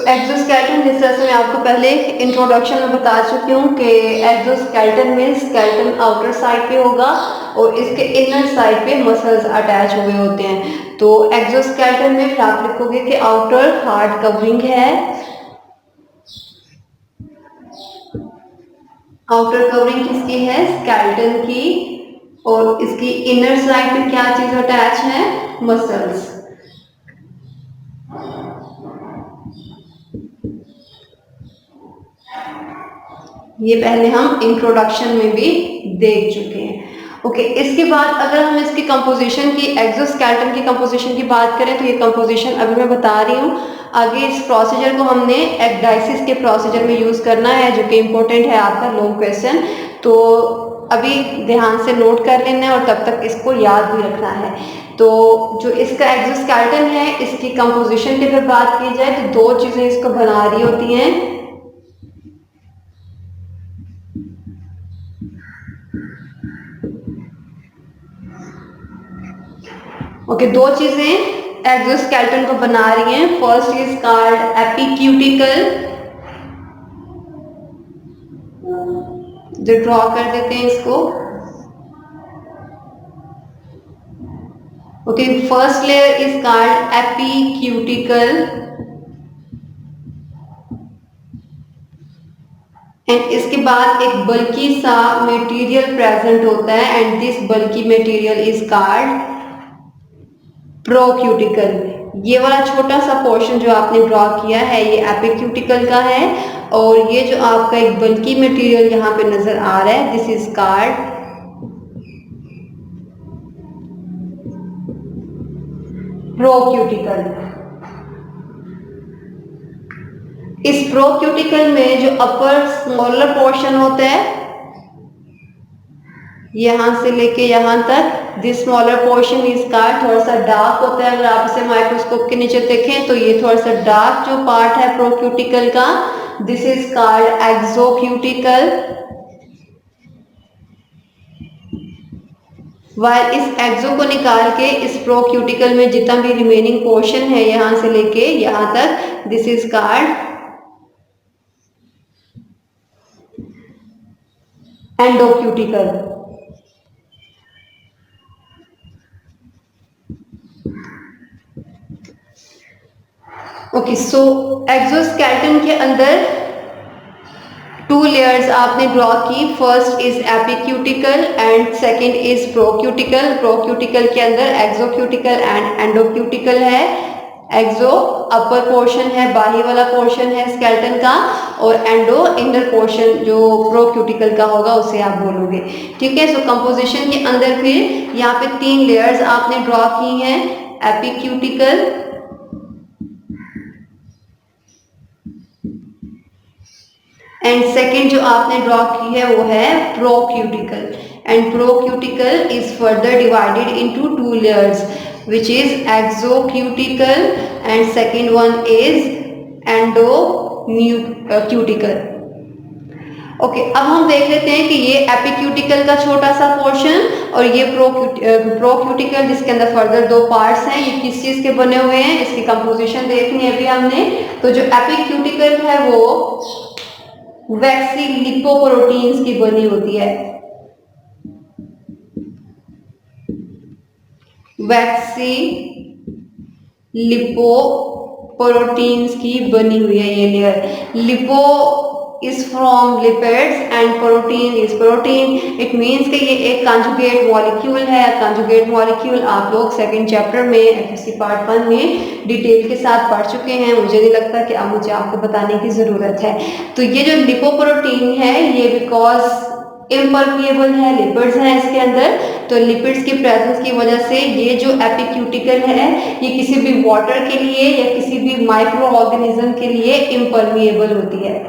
Exoskeleton, जिस तरह से मैं आपको पहले इंट्रोडक्शन में बता चुकी हूँ कि एक्सोस्केलेटन में स्केलेटन आउटर साइड पे होगा और इसके इनर साइड पे मसल्स अटैच हुए होते हैं। तो एक्सोस्केलेटन में फिर आप लिखोगे कि आउटर हार्ड कवरिंग है, आउटर कवरिंग किसकी है, स्केलेटन की, और इसकी इनर साइड पे क्या चीज अटैच है, मसल्स। ये पहले हम इंट्रोडक्शन में भी देख चुके हैं। ओके, इसके बाद अगर हम इसकी कंपोजिशन की, एक्सोस्केलेटन की कंपोजिशन की बात करें तो ये कंपोजिशन अभी मैं बता रही हूँ। आगे इस प्रोसीजर को हमने एक्डाइसिस के प्रोसीजर में यूज करना है, जो कि इम्पोर्टेंट है आपका लॉन्ग क्वेश्चन, तो अभी ध्यान से नोट कर लेना है और तब तक इसको याद भी रखना है। तो जो इसका एक्सोस्केलेटन है, इसकी कंपोजिशन की अगर बात की जाए तो दो चीजें इसको बना रही होती हैं। ओके, दो चीजें एक्सोस्केलेटन को बना रही हैं। फर्स्ट इज कॉल्ड एपिक्यूटिकल, जो ड्रॉ कर देते हैं इसको। Okay, first layer is called epicuticle and इसके बाद एक बल्की सा मटेरियल प्रेजेंट होता है and this bulky material is called procuticle. ये वाला छोटा सा पोर्शन जो आपने ड्रॉ किया है ये एपिक्यूटिकल का है, और ये जो आपका एक बल्की मटेरियल यहाँ पे नजर आ रहा है, दिस इज कॉल्ड प्रोक्यूटिकल। इस प्रोक्यूटिकल में जो अपर स्मॉलर पोर्शन होता है, यहां से लेके यहां तक, this smaller portion is called, थोड़ा सा डार्क होता है, अगर आप इसे माइक्रोस्कोप के नीचे देखें तो ये थोड़ा सा डार्क जो पार्ट है प्रोक्यूटिकल का, दिस इज कॉल्ड एक्सोक्यूटिकल। वाइल इस एक्सो को निकाल के इस प्रोक्यूटिकल में जितना भी रिमेनिंग पोर्शन है यहां से लेके यहां तक, this is called endocuticle. Okay, so exoskeleton के अंदर टू लेयर्स आपने ड्रॉ की, first is epicuticle and second is procuticle. Procuticle के अंदर एक्सोक्यूटिकल एंड एंडोक्यूटिकल है। एक्सो अपर पोर्शन है, बाहरी वाला पोर्शन है स्केलेटन का, और एंडो इनर पोर्शन जो प्रोक्यूटिकल का होगा उसे आप बोलोगे। ठीक है, सो कंपोजिशन के अंदर फिर यहाँ पे तीन लेयर्स आपने ड्रॉ की हैं, एपिक्यूटिकल, एंड सेकेंड जो आपने ड्रॉ की है वो है procuticle, and procuticle is further divided into two layers which is exocutical and second one is endocutical। Okay, अब हम देख लेते हैं कि ये एपिक्यूटिकल का छोटा सा पोर्शन और ये प्रोक्यूटिकल जिसके अंदर फर्दर दो पार्ट्स हैं, ये किस चीज के बने हुए हैं, इसकी कंपोजिशन देखनी है अभी हमने। तो जो एपिक्यूटिकल है वो वैक्सी लिपोप्रोटीन्स की बनी होती है, वैक्सी लिपोप्रोटीन्स की बनी हुई है ये layer. Lipo is from lipids and protein is protein, it means कि ये एक कंजुगेट मॉलिक्यूल है। कंजुगेट मॉलिक्यूल आप लोग सेकंड चैप्टर में एफएससी पार्ट 1 में डिटेल के साथ पढ़ चुके हैं, मुझे नहीं लगता कि अब मुझे आपको बताने की जरूरत है। तो ये जो लिपोप्रोटीन है ये बिकॉज इम्परमिएबल है, लिपिड्स हैं इसके अंदर, तो लिपिड्स की प्रेजेंस की वजह से ये जो एपिक्यूटिकल है ये किसी भी वाटर के लिए या किसी भी माइक्रो ऑर्गेनिज्म के लिए इम्परमिएबल होती है।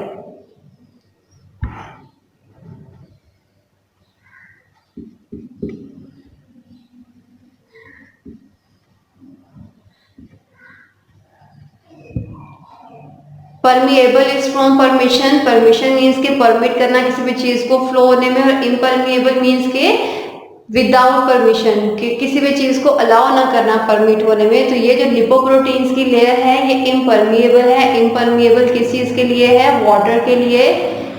Permeable is from permission, permission means के परमिट करना किसी भी चीज को फ्लो होने में, और इम्परमिएबल मीन्स के विदाउट परमिशन, कि किसी भी चीज़ को अलाउ ना करना परमिट होने में। तो ये जो लिपोप्रोटीन्स की लेयर है ये इम्परमिएबल है। इम्परमिएबल किस चीज़ के लिए है? वाटर के लिए,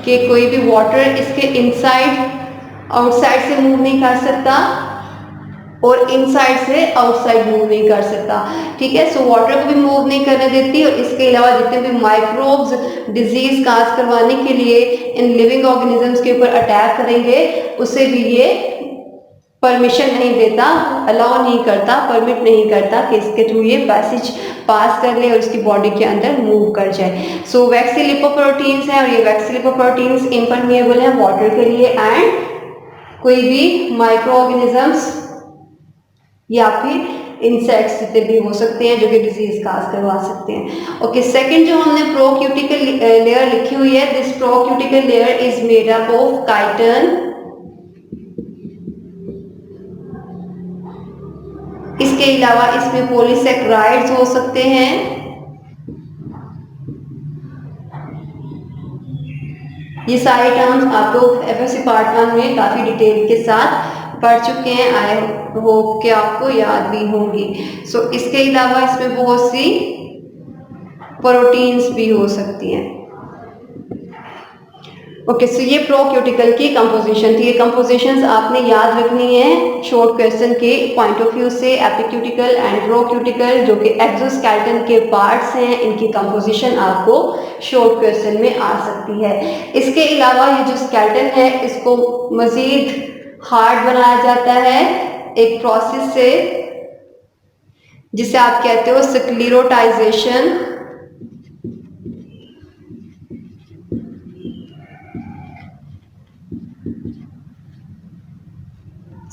कि कोई भी वाटर इसके इनसाइड आउटसाइड से मूव नहीं कर सकता और इनसाइड से आउटसाइड मूव नहीं कर सकता। ठीक है, सो वाटर को भी मूव नहीं करने देती और इसके अलावा जितने भी माइक्रोब्स डिजीज काज करवाने के लिए इन लिविंग ऑर्गेनिजम्स के ऊपर अटैक करेंगे उसे भी ये परमिशन नहीं देता, अलाउ नहीं करता, परमिट नहीं करता कि इसके थ्रू ये पैसेज पास कर ले और इसकी बॉडी के अंदर मूव कर जाए। सो वैक्सी लिपोप्रोटीन्स हैं और ये वैक्सी लिपोप्रोटीन्स इम्परमिएबल है वाटर के लिए एंड कोई भी माइक्रो ऑर्गेनिजम्स या फिर इंसेक्ट्स जितने भी हो सकते हैं जो कि डिजीज काज करवा सकते हैं। ओके, सेकंड जो हमने प्रोक्यूटिकल लेयर लिखी हुई है, this procuticle layer is made up of chitin. इसके अलावा इसमें पॉलीसेकेराइड्स हो सकते हैं। ये सारे टर्म्स आप लोग एफएससी पार्ट 1 में काफी डिटेल के साथ पढ़ चुके हैं। आई होप कि आपको याद भी होंगी। सो इसके अलावा इसमें बहुत सी प्रोटीन्स भी हो सकती हैं। ओके, सो ये प्रोक्यूटिकल की कंपोजिशन थी। ये कंपोजिशंस आपने याद रखनी है शॉर्ट क्वेश्चन के पॉइंट ऑफ व्यू से। एपिक्यूटिकल एंड प्रोक्यूटिकल जो कि एक्सोस्केलेटन के पार्ट्स हैं, इनकी कंपोजिशन आपको शॉर्ट क्वेश्चन में आ सकती है। इसके अलावा ये जो स्केलेटन है इसको मजीद हार्ड बनाया जाता है एक प्रोसेस से जिसे आप कहते हो स्क्लेरोटाइजेशन।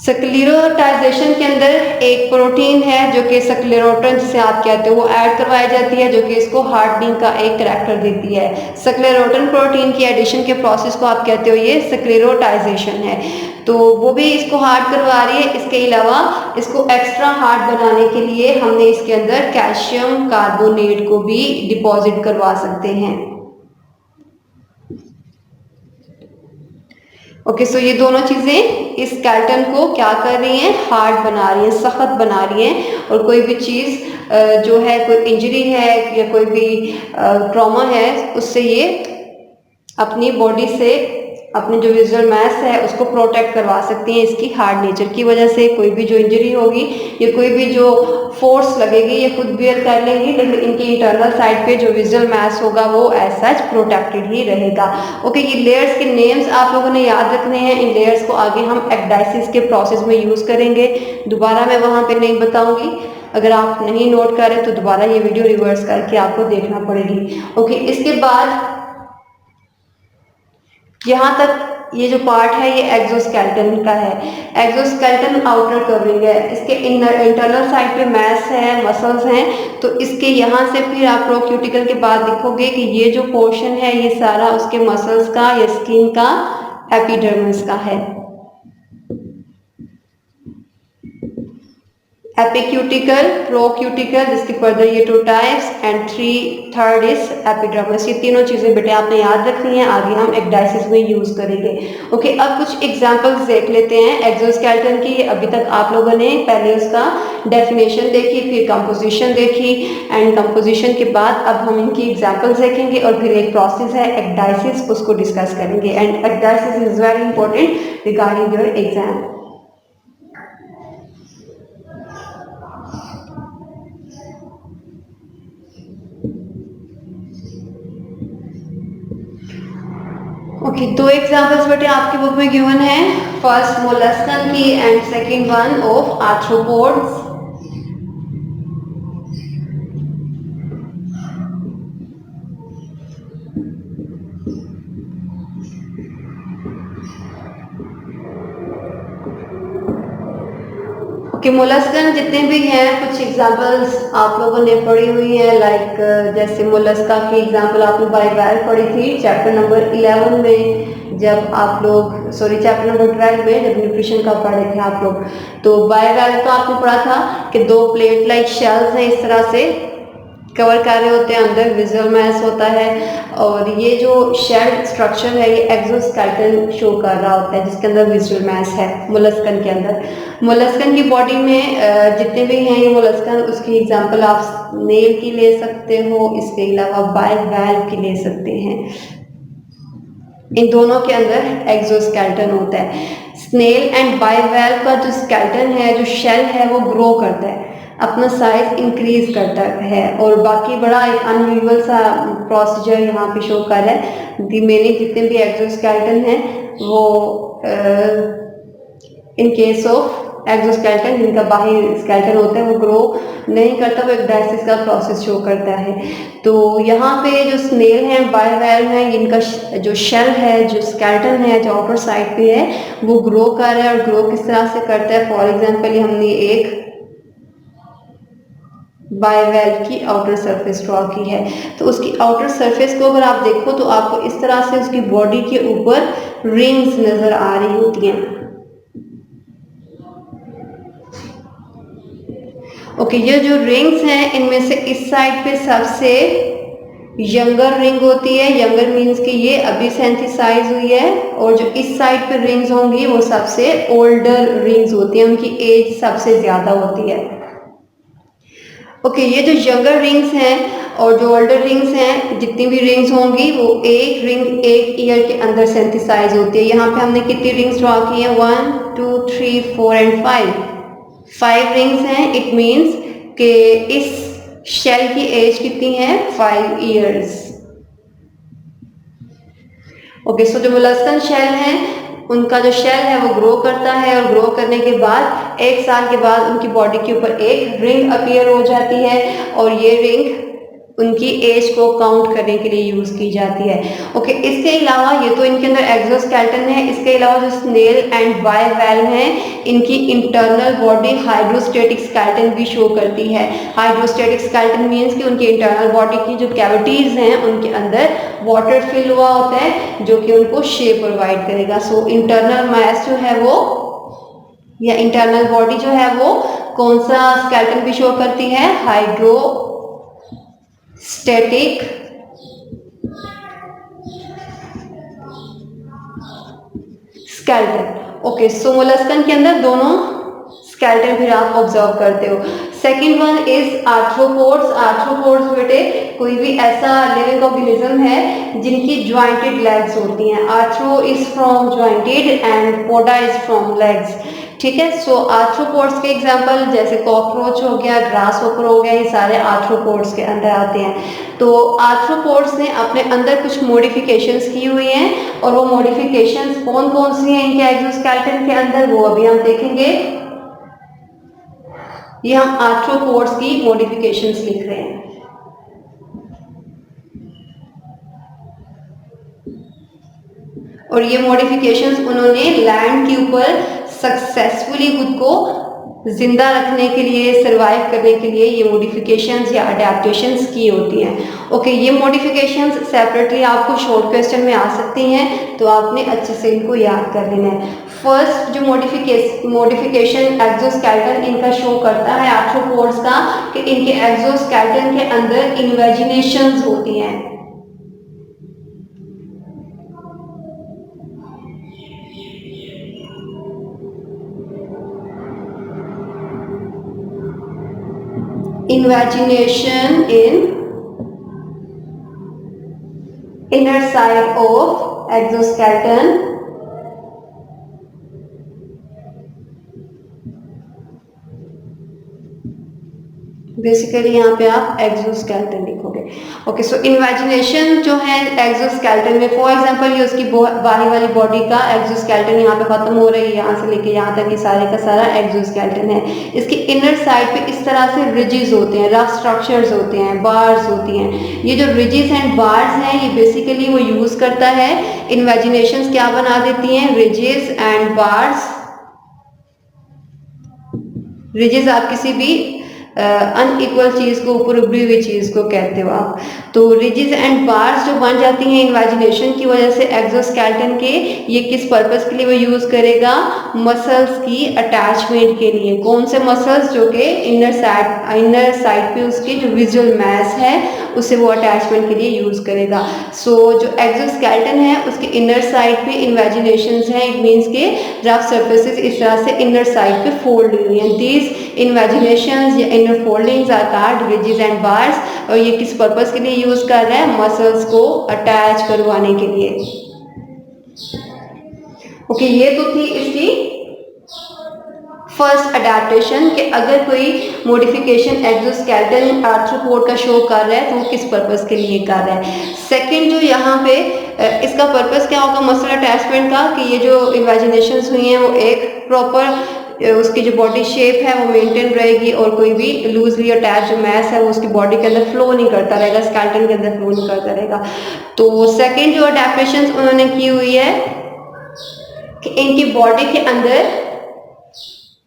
स्क्लेरोटाइजेशन के अंदर एक प्रोटीन है जो कि स्क्लेरोटन जिसे आप कहते हो वो ऐड करवाई जाती है जो कि इसको हार्डनिंग का एक करैक्टर देती है। स्क्लेरोटन प्रोटीन की एडिशन के प्रोसेस को आप कहते हो ये स्क्लेरोटाइजेशन है। तो वो भी इसको हार्ड करवा रही है। इसके अलावा इसको एक्स्ट्रा हार्ड बनाने के लिए हमने इसके अंदर कैल्शियम कार्बोनेट को भी डिपॉजिट करवा सकते हैं। ओके, सो ये दोनों चीजें इस स्केलेटन को क्या कर रही हैं? हार्ड बना रही हैं, सख्त बना रही हैं। और कोई भी चीज जो है, कोई इंजरी है या कोई भी ट्रॉमा है, उससे ये अपनी बॉडी से अपने जो विजुअल मास है उसको प्रोटेक्ट करवा सकती हैं। इसकी हार्ड नेचर की वजह से कोई भी जो इंजरी होगी या कोई भी जो फोर्स लगेगी ये खुद बेयर कर लेंगी, लेकिन इनकी इंटरनल साइड पे जो विजुअल मास होगा वो एज सच प्रोटेक्टेड ही रहेगा। ओके, ये लेयर्स के नेम्स आप लोगों ने याद रखने हैं। इन लेयर्स को आगे हम एक्डाइसिस के प्रोसेस में यूज करेंगे। दोबारा मैं वहां पे नहीं बताऊंगी। अगर आप नहीं नोट करें तो दोबारा ये वीडियो रिवर्स करके आपको देखना पड़ेगी। ओके, इसके बाद यहाँ तक ये जो पार्ट है ये एक्सोस्केलेटन का है। एक्सोस्केलेटन आउटर कवरिंग है, इसके इंटरनल साइड पे मैस है, मसल्स हैं। तो इसके यहाँ से फिर आप प्रोक्यूटिकल के बाद देखोगे कि ये जो पोर्शन है ये सारा उसके मसल्स का या स्किन का एपिडर्मिस का है। एपिक्यूटिकल, प्रोक्यूटिकल, जिसके फर्दर ये 2 types and 3rd is epidermis. ये तीनों चीजें बेटे आपने याद रखनी है, आगे हम एक्डाइसिस में यूज करेंगे। ओके, अब कुछ एग्जांपल्स देख लेते हैं एक्सोस्केलेटन की। अभी तक आप लोगों ने पहले उसका डेफिनेशन देखी, फिर कंपोजिशन देखी एंड कंपोजिशन के बाद अब हम इनकी एग्जांपल्स देखेंगे और फिर एक प्रोसेस है एक्डाइसिस, उसको डिस्कस करेंगे। And ecdysis is very important regarding your exam. Okay, 2 examples बेटे आपकी बुक में गिवन है। फर्स्ट मोलस्कन की and second one of arthropods. Okay, molluscan जितने भी हैं कुछ एग्जांपल्स आप लोगों ने पढ़ी हुई है। लाइक जैसे मोलस्का की एग्जांपल आपने बायोलॉजी पढ़ी थी चैप्टर नंबर 11 में, जब आप लोग चैप्टर नंबर 12 में जब न्यूट्रिशन का पढ़े थे आप लोग। तो बायोलॉजी तो आपने पढ़ा था कि 2 प्लेट लाइक शेल्स हैं इस तरह से, कवर कर रहे होते हैं, अंदर विजुअल मैस होता है। और ये जो शेल स्ट्रक्चर है ये एक्सोस्केलेटन शो कर रहा होता है जिसके अंदर विजुअल मैस है मोलस्कन के अंदर। मोलस्कन की बॉडी में जितने भी हैं ये मोलस्कन, उसकी एग्जांपल आप स्नेल की ले सकते हो, इसके अलावा बाइवैल्व की ले सकते हैं। इन दोनों के अंदर एक्सोस्केलेटन होता है। स्नेल एंड बाइवैल्व का जो स्केलेटन है, जो शेल है, वो ग्रो करता है, अपना साइज इंक्रीज करता है। और बाकी बड़ा एक अनयूजुअल सा प्रोसीजर यहाँ पे शो कर रहा है। रिमेनिंग जितने भी एक्सोस्केलेटन हैं वो इन केस ऑफ एक्सोस्केलेटन जिनका बाहरी स्केलेटन होता है वो ग्रो नहीं करता, वो एक डायसिस का प्रोसेस शो करता है। तो यहाँ पे जो स्नेल है, बाइवैल्व है, इनका जो शेल है, जो स्केलेटन है, जो आउटर साइड पे है, वो ग्रो कर रहा है। और ग्रो किस तरह से करता है, फॉर एग्जाम्पल हमने एक बाइवैल्व की आउटर सरफेस ड्रॉ की है, तो उसकी आउटर सरफेस को अगर आप देखो तो आपको इस तरह से उसकी बॉडी के ऊपर रिंग्स नजर आ रही होती हैं। ओके, ये जो रिंग्स हैं इनमें से इस साइड पे सबसे यंगर रिंग होती है। यंगर मीन्स कि ये अभी सिंथेसाइज हुई है। और जो इस साइड पे रिंग्स होंगी वो सबसे ओल्डर रिंग्स होती हैं, उनकी एज सबसे ज्यादा होती है। ओके, ये जो यंगर रिंग्स हैं और जो ओल्डर रिंग्स हैं, जितनी भी रिंग्स होंगी वो एक रिंग एक ईयर के अंदर सिंथेसाइज होती है। यहाँ पे हमने कितनी रिंग्स ड्रॉ की हैं, 1 2 3 4 एंड 5 रिंग्स हैं। इट मीन्स कि इस शेल की एज कितनी है, 5 इयर्स। ओके, सो जो मोलस्कन शेल है उनका जो शेल है वो ग्रो करता है, और ग्रो करने के बाद 1 साल के बाद उनकी बॉडी के ऊपर एक रिंग अपीयर हो जाती है। और ये रिंग उनकी एज को काउंट करने के लिए यूज की जाती है। ओके, इसके अलावा ये तो इनके अंदर एक्सोस्केलेटन है। इसके अलावा जो स्नेल एंड बाइवैल्व हैं इनकी इंटरनल बॉडी हाइड्रोस्टेटिक स्केलेटन भी शो करती है। हाइड्रोस्टेटिक स्केलेटन मीन्स कि उनकी इंटरनल बॉडी की जो कैविटीज हैं उनके अंदर वाटर फिल हुआ होता है जो कि उनको शेप प्रोवाइड करेगा। सो इंटरनल मैस जो है वो या इंटरनल बॉडी जो है वो कौन सा स्केलेटन भी शो करती है, हाइड्रोस्टेटिक स्केलेटन। ओके, सो मोलस्कन के अंदर दोनों स्केलेटन फिर आप ऑब्जर्व करते हो। Second one is arthropods. Arthropods बेटे कोई भी ऐसा लिविंग ऑर्गेनिज्म है जिनकी ज्वाइंटेड लेग्स होती हैं। Arthro is from jointed and poda is from legs. ठीक है, सो आर्थ्रोपोड्स के एग्जांपल जैसे कॉकरोच हो गया, ग्रास होपर हो गया, ये सारे आर्थ्रोपोड्स के अंदर आते हैं। तो आर्थ्रोपोड्स ने अपने अंदर कुछ मॉडिफिकेशंस की हुई हैं, और वो मॉडिफिकेशंस कौन कौन सी हैं इनके एक्सोस्केलेटन के अंदर वो अभी हम देखेंगे। ये हम आर्थ्रोपोड्स की मॉडिफिकेशंस लिख रहे हैं। और ये मॉडिफिकेशंस उन्होंने लैंड के ऊपर सक्सेसफुली खुद को जिंदा रखने के लिए, सरवाइव करने के लिए ये मॉडिफिकेशंस या अडेप्टेशंस की होती हैं। ओके, ये मॉडिफिकेशंस सेपरेटली आपको शॉर्ट क्वेश्चन में आ सकती हैं, तो आपने अच्छे से इनको याद कर लेना है। फर्स्ट जो मॉडिफिकेशन एक्सोस्केलेटन इनका शो करता है आर्थ्रोपोड्स का, कि इनके एक्सोस्केलेटन के अंदर इन्वेजिनेशंस होती हैं। Invagination in inner side of exoskeleton basically यहाँ पे आप एक्सोस्केलेटन लिखोगे। ओके, सो इन्वेजिनेशन जो है एक्सोस्केलेटन में, फॉर एग्जांपल ये उसकी बाहरी वाली बॉडी का एक्सोस्केलेटन यहाँ पे खत्म हो रही है, यहाँ से लेके यहाँ तक ये सारे का सारा एक्सोस्केलेटन है। इसकी इनर साइड पे इस तरह से रिजेस होते हैं, रफ स्ट्रक्चर्स होते हैं, बार्स होती हैं। ये जो रिजेस एंड बार्स हैं ये बेसिकली वो यूज करता है। इन्वेजिनेशंस क्या बना देती हैं, रिजेस एंड बार्स। रिजेस आप किसी भी अनइक्वल चीज को, ऊपर उभरी हुई चीज को कहते हो आप। तो रिजिज एंड बार्स जो बन जाती हैं इन्वेजिनेशन की वजह से एक्सोस्केलेटन के, ये किस पर्पस के लिए वो यूज करेगा? मसल्स की अटैचमेंट के लिए। कौन से मसल्स? जो कि इनर साइड पे उसकी जो विजुअल मैस है उसे वो अटैचमेंट के लिए यूज करेगा। सो जो एक्सोस्केलेटन है उसके इनर साइड पे इन्वेजिनेशंस हैं, इट मींस के रफ सर्फेसेस इस तरह से इनर साइड पे फोल्ड हुई हैं। दीज इन्वेजिनेशंस या inner foldings are called ridges and bars. और ये किस पर्पस के लिए यूज कर रहा है? मसल्स को अटैच करवाने के लिए। ओके, ये तो थी इसकी फर्स्ट अडेप्टेशन कि अगर कोई मॉडिफिकेशन एक्सोस्केलेटन आर्थ्रोपोड का शो कर रहा है तो वो किस पर्पस के लिए कर रहा है। सेकंड जो यहाँ पे इसका पर्पस क्या होगा मसल अटैचमेंट का, कि ये जो इमेजिनेशंस हुई हैं वो एक प्रॉपर उसकी जो बॉडी शेप है वो मेंटेन रहेगी और कोई भी लूजली अटैच जो मैस है वो उसकी बॉडी के अंदर फ्लो नहीं करता रहेगा, स्केलेटन के अंदर फ्लो नहीं करता रहेगा। तो सेकंड जो अडेप्टेशन उन्होंने की हुई है कि इनकी बॉडी के अंदर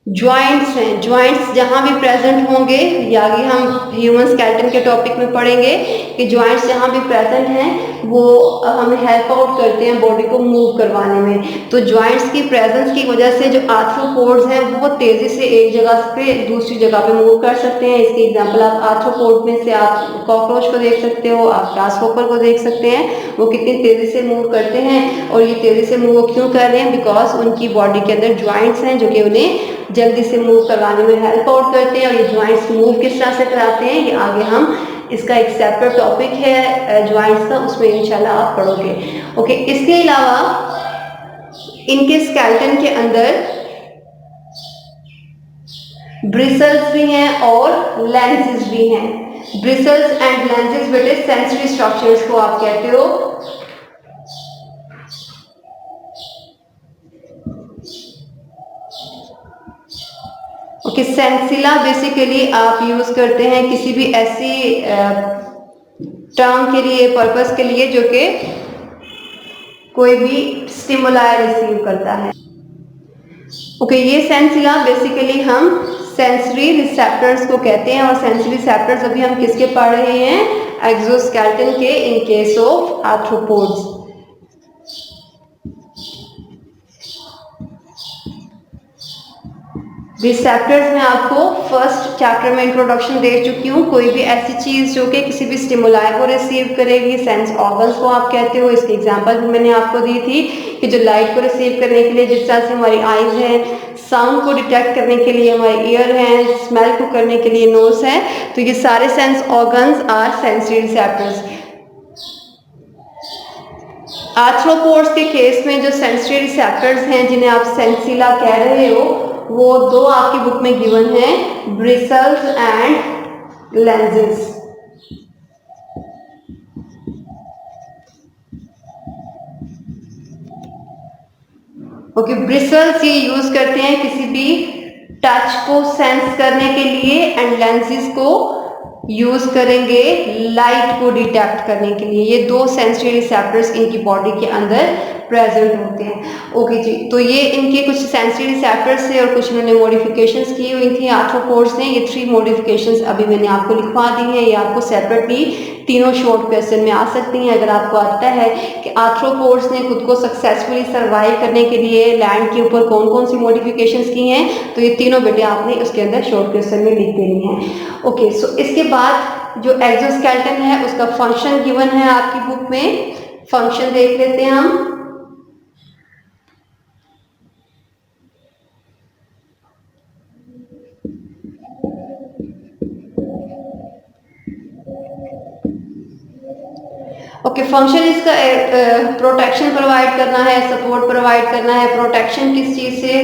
ज्वाइंट्स हैं, ज्वाइंट्स जहाँ भी प्रेजेंट होंगे, या आगे हम ह्यूमन स्केलेटन के टॉपिक में पढ़ेंगे कि ज्वाइंट्स जहाँ भी प्रेजेंट हैं वो हमें हेल्प आउट करते हैं बॉडी को मूव करवाने में। तो ज्वाइंट्स की प्रेजेंस की वजह से जो आर्थ्रोपोड्स हैं बहुत तेजी से एक जगह पे दूसरी जगह पे मूव कर सकते हैं। इसकी एग्जांपल आप आर्थ्रोपोड में से आप कॉकरोच को देख सकते हो, आप ग्रासहॉपर को देख सकते हैं, वो कितनी तेजी से मूव करते हैं। और ये तेजी से मूव क्यों कर रहे हैं? बिकॉज उनकी बॉडी के अंदर ज्वाइंट्स हैं जो कि उन्हें जल्दी से मूव करवाने में हेल्प आउट करते हैं। और ये ज्वाइंट्स मूव किस तरह से कराते हैं, ये आगे हम इसका एक सेपरेट टॉपिक है ज्वाइंट्स का, उसमें इंशाल्लाह आप पढ़ोगे। ओके, इसके अलावा इनके स्केलेटन के अंदर ब्रिसल्स भी हैं और लेंसेज भी हैं। ब्रिसल्स एंड लेंसेज बेटे सेंसरी स्ट्रक्चर्स को आप कहते हो। ओके, सेंसिला बेसिकली आप यूज करते हैं किसी भी ऐसी टर्म के लिए, पर्पस के लिए जो कि कोई भी स्टिमुलाई रिसीव करता है। ओके, ये सेंसिला बेसिकली हम सेंसरी रिसेप्टर्स को कहते हैं। और सेंसरी रिसेप्टर्स अभी हम किसके पढ़ रहे हैं? एक्सोस्केलेटन के in case of arthropods. Receptors में आपको फर्स्ट चैप्टर में इंट्रोडक्शन दे चुकी हूँ। कोई भी ऐसी चीज जो कि किसी भी स्टिमुलाई को रिसीव करेगी, सेंस ऑर्गन्स को आप कहते हो। इसकी एग्जांपल भी मैंने आपको दी थी कि जो लाइट को रिसीव करने के लिए जिस तरह से हमारी आईज हैं, साउंड को डिटेक्ट करने के लिए हमारे ईयर हैं, स्मेल को करने के लिए नोज है, तो ये सारे sense organs are sensory receptors. Arthropods के केस में जो सेंसरी रिसेप्टर्स हैं जिन्हें आप सेंसिला कह रहे हो वो दो आपकी बुक में गिवन है, bristles and lenses. Okay, bristles ये यूज करते हैं किसी भी टच को सेंस करने के लिए एंड लेंसेज को यूज करेंगे लाइट को डिटेक्ट करने के लिए। ये दो सेंसरी रिसेप्टर्स इनकी बॉडी के अंदर प्रेजेंट होते हैं। ओके जी, तो ये इनके कुछ सेंसरी रिसेप्टर्स थे और कुछ इन्होंने मॉडिफिकेशंस की हुई थी आर्थ्रोपोड्स ने। ये 3 मॉडिफिकेशंस अभी मैंने आपको लिखवा दी हैं। ये आपको सेपरेटली तीनों शॉर्ट क्वेश्चन में आ सकती हैं। अगर आपको आता है कि आर्थ्रोपोड्स ने खुद को सक्सेसफुली सर्वाइव करने के लिए लैंड के ऊपर कौन कौन सी मॉडिफिकेशंस की हैं, तो ये तीनों बेटे आपने उसके अंदर शॉर्ट क्वेश्चन में लिख देनी है। ओके, सो इसके बाद जो एक्सोस्केलेटन है उसका फंक्शन गिवन है आपकी बुक में। फंक्शन देख लेते हैं हम। ओके, फंक्शन इसका प्रोटेक्शन प्रोवाइड करना है, सपोर्ट प्रोवाइड करना है। प्रोटेक्शन किस चीज से?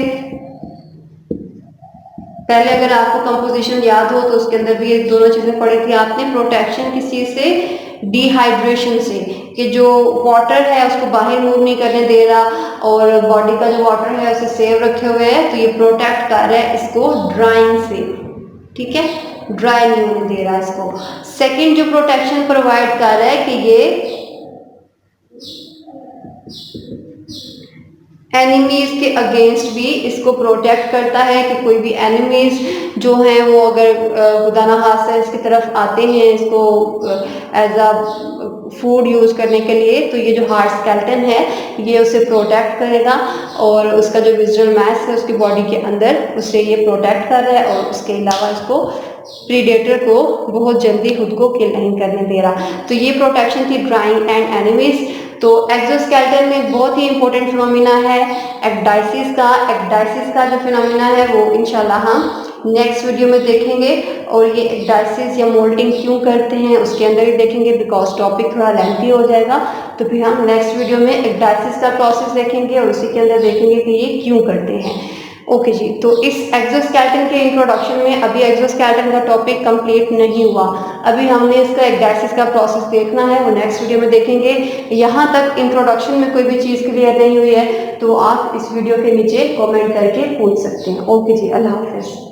पहले अगर आपको कंपोजिशन याद हो तो उसके अंदर भी ये दोनों चीजें पढ़ी थी आपने। प्रोटेक्शन किस चीज से? डिहाइड्रेशन से, कि जो वाटर है उसको बाहर मूव नहीं करने दे रहा और बॉडी का जो वाटर है उसे सेव रखे हुए है, तो ये प्रोटेक्ट कर रहा है इसको ड्राइंग से। ठीक है, ड्राई नहीं होने दे रहा इसको। सेकंड जो प्रोटेक्शन प्रोवाइड कर रहा है कि ये एनिमीज के अगेंस्ट भी इसको प्रोटेक्ट करता है कि कोई भी एनिमीज जो हैं वो अगर खुदा ना खास्ता इसकी तरफ आते हैं इसको एज अ फूड यूज़ करने के लिए, तो ये जो हार्ड स्केलेटन है ये उसे प्रोटेक्ट करेगा और उसका जो विजुअल मास है उसकी बॉडी के अंदर उसे ये प्रोटेक्ट कर रहा है और उसके अलावा इसको प्रीडेटर को बहुत जल्दी खुद को किल नहीं करने दे रहा। तो ये प्रोटेक्शन थी ड्राइंग एंड एनिमीज। तो एक्सोस्केलेटन में बहुत ही इंपॉर्टेंट फिनोमिना है एक्डाइसिस का। एक्डाइसिस का जो फिनोमिना है वो इंशाल्लाह हम नेक्स्ट वीडियो में देखेंगे और ये एक्डाइसिस या मोल्टिंग क्यों करते हैं उसके अंदर ही देखेंगे, बिकॉज टॉपिक थोड़ा लेंथी हो जाएगा। तो फिर हम नेक्स्ट वीडियो में एक्डाइसिस का प्रोसेस देखेंगे और उसी के अंदर देखेंगे कि ये क्यों करते हैं। ओके जी, तो इस एक्सोस्केलेटन के इंट्रोडक्शन में अभी एक्सोस्केलेटन का टॉपिक कंप्लीट नहीं हुआ, अभी हमने इसका एक्डाइसिस का प्रोसेस देखना है, वो नेक्स्ट वीडियो में देखेंगे। यहाँ तक इंट्रोडक्शन में कोई भी चीज़ क्लियर नहीं हुई है तो आप इस वीडियो के नीचे कमेंट करके पूछ सकते हैं। ओके जी, अल्लाह हाफिज़।